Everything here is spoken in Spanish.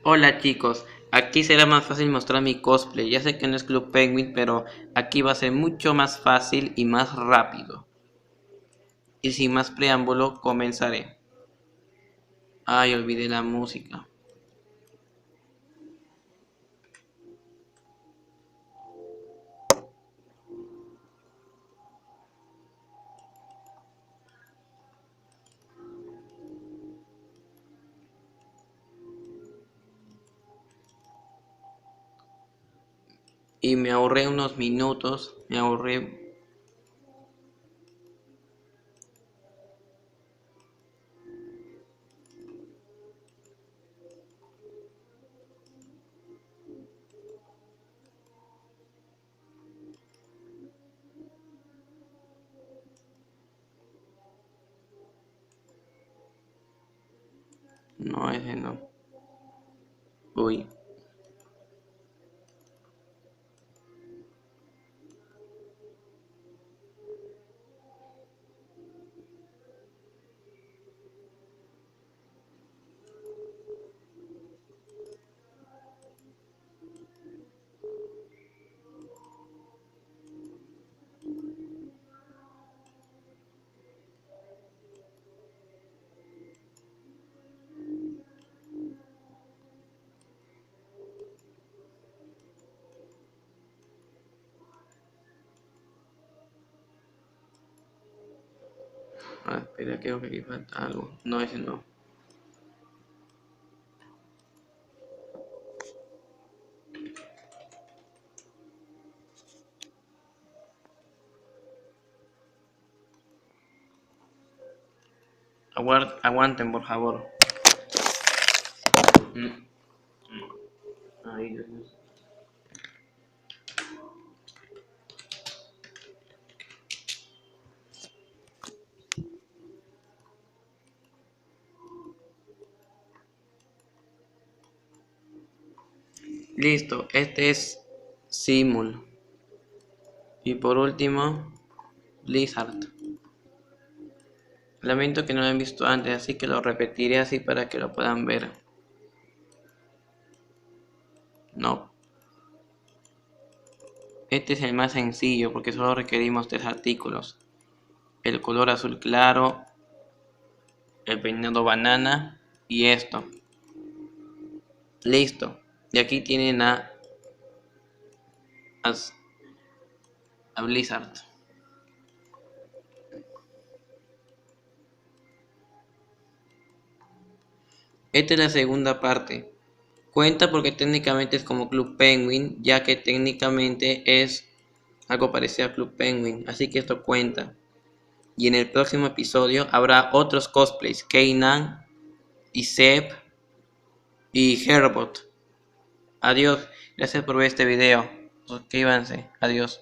Hola chicos, aquí será más fácil mostrar mi cosplay. Ya sé que no es Club Penguin, pero aquí va a ser mucho más fácil y más rápido. Y sin más preámbulo, comenzaré. Ay, olvidé la música. Y me ahorré unos minutos, me ahorré. No, ese no. Uy. Ah, espera, creo que aquí falta algo. No, ese no. Aguanten, por favor. Mm, Ay, Dios mío. Listo, este es Simul. Y por último, Blizzard. Lamento que no lo han visto antes, así que lo repetiré así para que lo puedan ver. No. Este es el más sencillo porque solo requerimos 3 artículos. El color azul claro, el peinado banana y esto. Listo. Y aquí tienen a, a Blizzard. Esta es la segunda parte. Cuenta porque técnicamente es como Club Penguin, ya que técnicamente es algo parecido a Club Penguin. Así que esto cuenta. Y en el próximo episodio habrá otros cosplays. Kanan y Seb y Herbot. Adiós. Gracias por ver este video. Suscríbanse. Adiós.